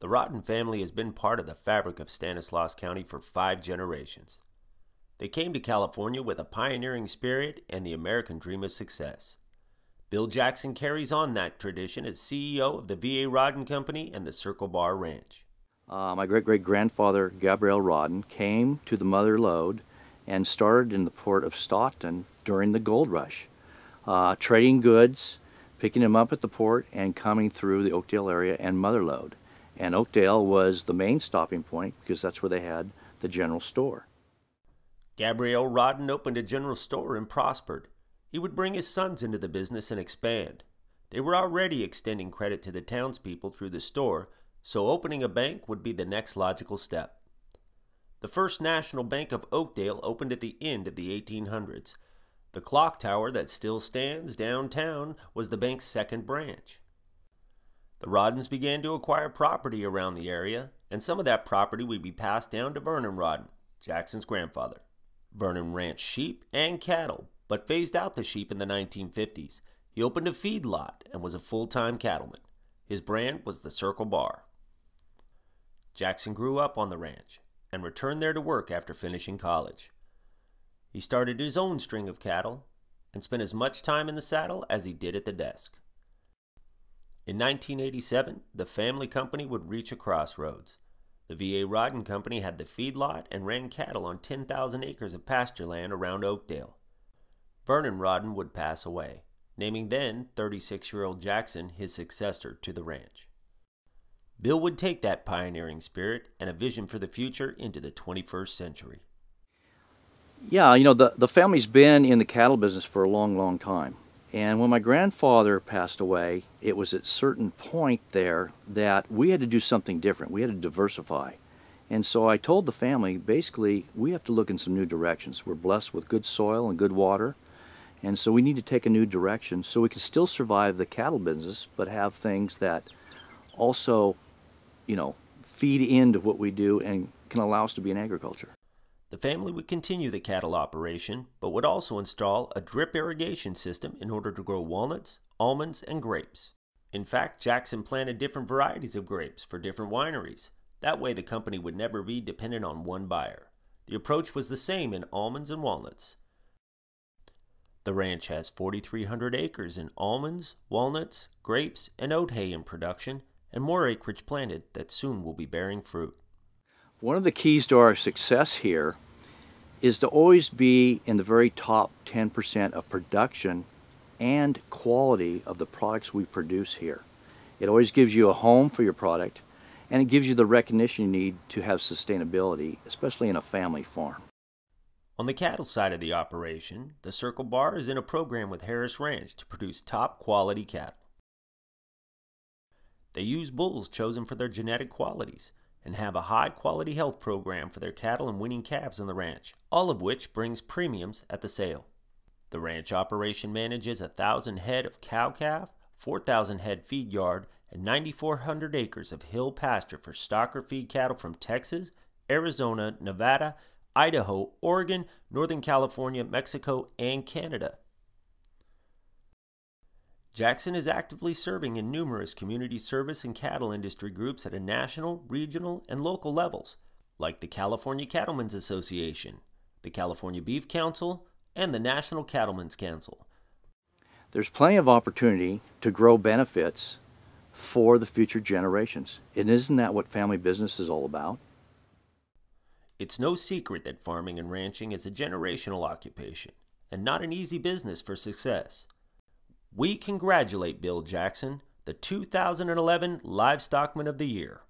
The Rodden family has been part of the fabric of Stanislaus County for 5 generations. They came to California with a pioneering spirit and the American dream of success. Bill Jackson carries on that tradition as CEO of the VA Rodden Company and the Circle Bar Ranch. My great-great-grandfather, Gabriel Rodden, came to the Mother Lode and started in the port of Stockton during the gold rush, trading goods, picking them up at the port, and coming through the Oakdale area and Mother Lode. And Oakdale was the main stopping point because that's where they had the general store. Gabriel Rodden opened a general store and prospered. He would bring his sons into the business and expand. They were already extending credit to the townspeople through the store, so opening a bank would be the next logical step. The First National Bank of Oakdale opened at the end of the 1800s. The clock tower that still stands downtown was the bank's second branch. The Roddens began to acquire property around the area, and some of that property would be passed down to Vernon Rodden, Jackson's grandfather. Vernon ranched sheep and cattle, but phased out the sheep in the 1950s. He opened a feedlot and was a full-time cattleman. His brand was the Circle Bar. Jackson grew up on the ranch and returned there to work after finishing college. He started his own string of cattle and spent as much time in the saddle as he did at the desk. In 1987, the family company would reach a crossroads. The VA Rodden Company had the feedlot and ran cattle on 10,000 acres of pasture land around Oakdale. Vernon Rodden would pass away, naming then 36-year-old Jackson his successor to the ranch. Bill would take that pioneering spirit and a vision for the future into the 21st century. Yeah, the family's been in the cattle business for a long, long time. And when my grandfather passed away, it was at a certain point there that we had to do something different. We had to diversify. And so I told the family, basically, we have to look in some new directions. We're blessed with good soil and good water. And so we need to take a new direction so we can still survive the cattle business, but have things that also, feed into what we do and can allow us to be in agriculture. The family would continue the cattle operation, but would also install a drip irrigation system in order to grow walnuts, almonds, and grapes. In fact, Jackson planted different varieties of grapes for different wineries. That way the company would never be dependent on one buyer. The approach was the same in almonds and walnuts. The ranch has 4,300 acres in almonds, walnuts, grapes, and oat hay in production, and more acreage planted that soon will be bearing fruit. One of the keys to our success here is to always be in the very top 10% of production and quality of the products we produce here. It always gives you a home for your product, and it gives you the recognition you need to have sustainability, especially in a family farm. On the cattle side of the operation, the Circle Bar is in a program with Harris Ranch to produce top quality cattle. They use bulls chosen for their genetic qualities and have a high-quality health program for their cattle and winning calves on the ranch, all of which brings premiums at the sale. The ranch operation manages 1,000 head of cow-calf, 4,000 head feed yard, and 9,400 acres of hill pasture for stock or feed cattle from Texas, Arizona, Nevada, Idaho, Oregon, Northern California, Mexico, and Canada. Jackson is actively serving in numerous community service and cattle industry groups at a national, regional, and local levels, like the California Cattlemen's Association, the California Beef Council, and the National Cattlemen's Council. There's plenty of opportunity to grow benefits for the future generations. And isn't that what family business is all about? It's no secret that farming and ranching is a generational occupation, and not an easy business for success. We congratulate Bill Jackson, the 2011 Livestockman of the Year.